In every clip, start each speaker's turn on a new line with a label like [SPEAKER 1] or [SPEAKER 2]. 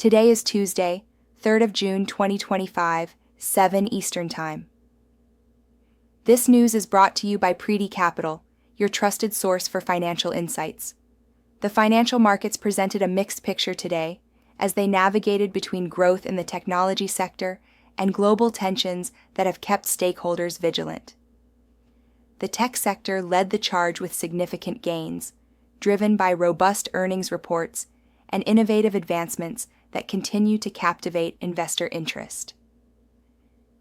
[SPEAKER 1] Today is Tuesday, 3rd of June 2025, 7 Eastern Time. This news is brought to you by Preeti Capital, your trusted source for financial insights. The financial markets presented a mixed picture today as they navigated between growth in the technology sector and global tensions that have kept stakeholders vigilant. The tech sector led the charge with significant gains, driven by robust earnings reports and innovative advancements that continue to captivate investor interest.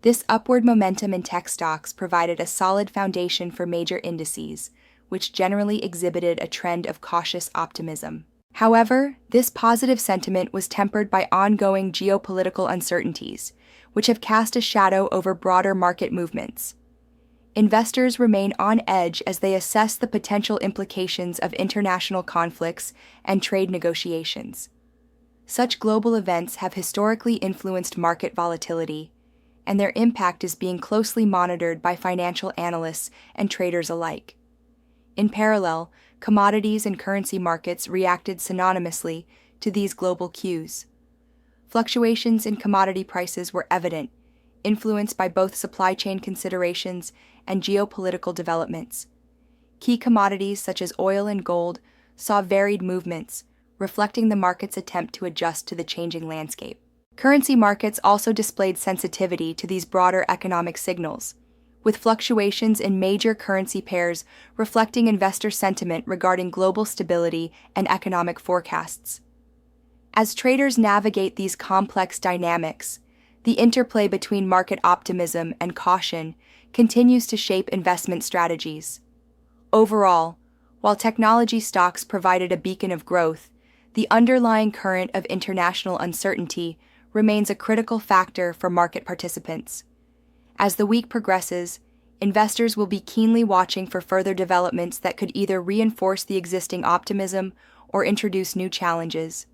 [SPEAKER 1] This upward momentum in tech stocks provided a solid foundation for major indices, which generally exhibited a trend of cautious optimism. However, this positive sentiment was tempered by ongoing geopolitical uncertainties, which have cast a shadow over broader market movements. Investors remain on edge as they assess the potential implications of international conflicts and trade negotiations. Such global events have historically influenced market volatility, and their impact is being closely monitored by financial analysts and traders alike. In parallel, commodities and currency markets reacted synonymously to these global cues. Fluctuations in commodity prices were evident, influenced by both supply chain considerations and geopolitical developments. Key commodities such as oil and gold saw varied movements, reflecting the market's attempt to adjust to the changing landscape. Currency markets also displayed sensitivity to these broader economic signals, with fluctuations in major currency pairs reflecting investor sentiment regarding global stability and economic forecasts. As traders navigate these complex dynamics, the interplay between market optimism and caution continues to shape investment strategies. Overall, while technology stocks provided a beacon of growth, the underlying current of international uncertainty remains a critical factor for market participants. As the week progresses, investors will be keenly watching for further developments that could either reinforce the existing optimism or introduce new challenges.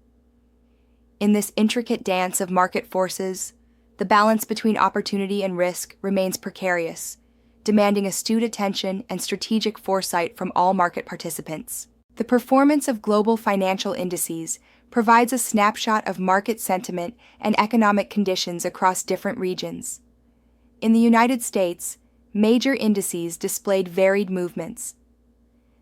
[SPEAKER 1] In this intricate dance of market forces, the balance between opportunity and risk remains precarious, demanding astute attention and strategic foresight from all market participants. The performance of global financial indices provides a snapshot of market sentiment and economic conditions across different regions. In the United States, major indices displayed varied movements.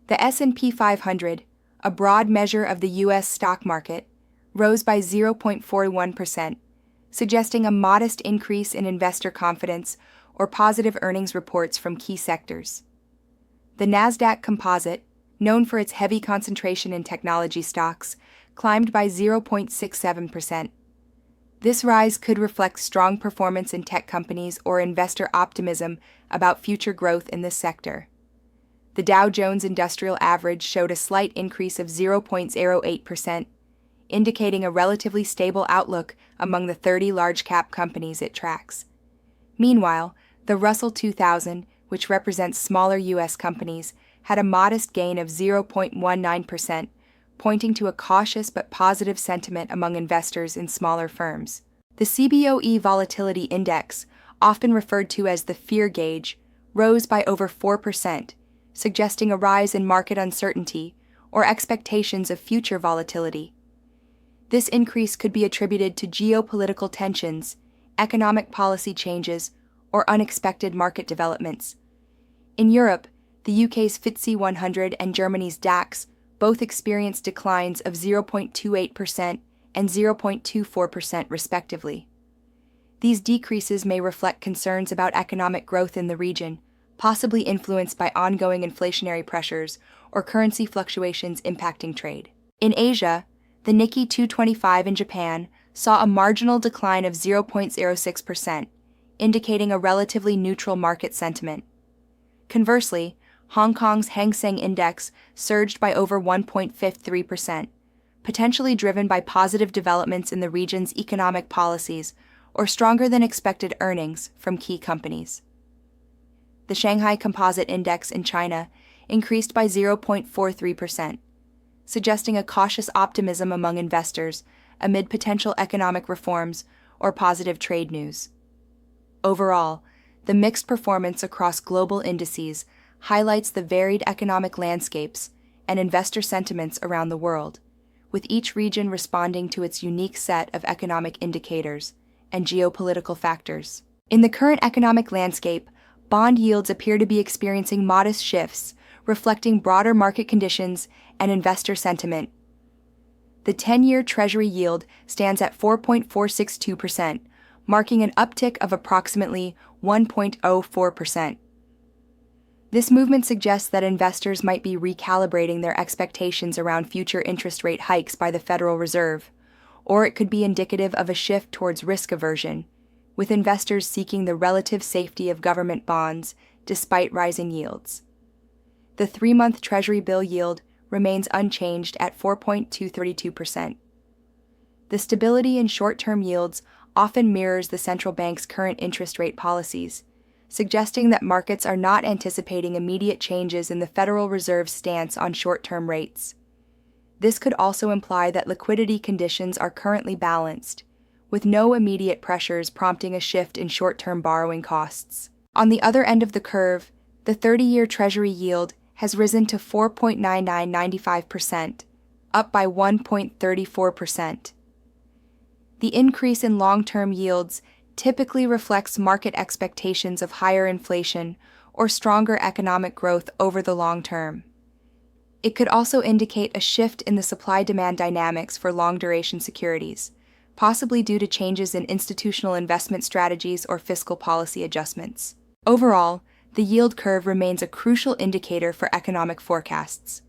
[SPEAKER 1] The S&P 500, a broad measure of the U.S. stock market, rose by 0.41%, suggesting a modest increase in investor confidence or positive earnings reports from key sectors. The Nasdaq Composite, known for its heavy concentration in technology stocks, climbed by 0.67%. This rise could reflect strong performance in tech companies or investor optimism about future growth in this sector. The Dow Jones Industrial Average showed a slight increase of 0.08%, indicating a relatively stable outlook among the 30 large-cap companies it tracks. Meanwhile, the Russell 2000, which represents smaller U.S. companies, had a modest gain of 0.19%, pointing to a cautious but positive sentiment among investors in smaller firms. The CBOE Volatility Index, often referred to as the fear gauge, rose by over 4%, suggesting a rise in market uncertainty or expectations of future volatility. This increase could be attributed to geopolitical tensions, economic policy changes, or unexpected market developments. In Europe, the UK's FTSE 100 and Germany's DAX both experienced declines of 0.28% and 0.24% respectively. These decreases may reflect concerns about economic growth in the region, possibly influenced by ongoing inflationary pressures or currency fluctuations impacting trade. In Asia, the Nikkei 225 in Japan saw a marginal decline of 0.06%, indicating a relatively neutral market sentiment. Conversely, Hong Kong's Hang Seng Index surged by over 1.53%, potentially driven by positive developments in the region's economic policies or stronger than expected earnings from key companies. The Shanghai Composite Index in China increased by 0.43%, suggesting a cautious optimism among investors amid potential economic reforms or positive trade news. Overall, the mixed performance across global indices highlights the varied economic landscapes and investor sentiments around the world, with each region responding to its unique set of economic indicators and geopolitical factors. In the current economic landscape, bond yields appear to be experiencing modest shifts, reflecting broader market conditions and investor sentiment. The 10-year Treasury yield stands at 4.462%, marking an uptick of approximately 1.04%. This movement suggests that investors might be recalibrating their expectations around future interest rate hikes by the Federal Reserve, or it could be indicative of a shift towards risk aversion, with investors seeking the relative safety of government bonds despite rising yields. The 3-month Treasury bill yield remains unchanged at 4.232%. The stability in short-term yields often mirrors the central bank's current interest rate policies, suggesting that markets are not anticipating immediate changes in the Federal Reserve's stance on short-term rates. This could also imply that liquidity conditions are currently balanced, with no immediate pressures prompting a shift in short-term borrowing costs. On the other end of the curve, the 30-year Treasury yield has risen to 4.9995%, up by 1.34%. The increase in long-term yields typically reflects market expectations of higher inflation or stronger economic growth over the long term. It could also indicate a shift in the supply-demand dynamics for long-duration securities, possibly due to changes in institutional investment strategies or fiscal policy adjustments. Overall, the yield curve remains a crucial indicator for economic forecasts.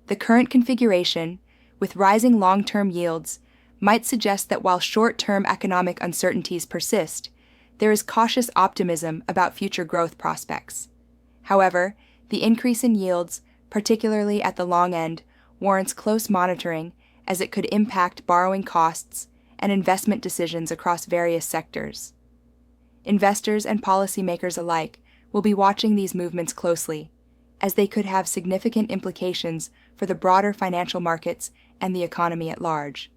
[SPEAKER 1] The current configuration, with rising long-term yields, might suggest that while short-term economic uncertainties persist, there is cautious optimism about future growth prospects. However, the increase in yields, particularly at the long end, warrants close monitoring as it could impact borrowing costs and investment decisions across various sectors. Investors and policymakers alike will be watching these movements closely, as they could have significant implications for the broader financial markets and the economy at large.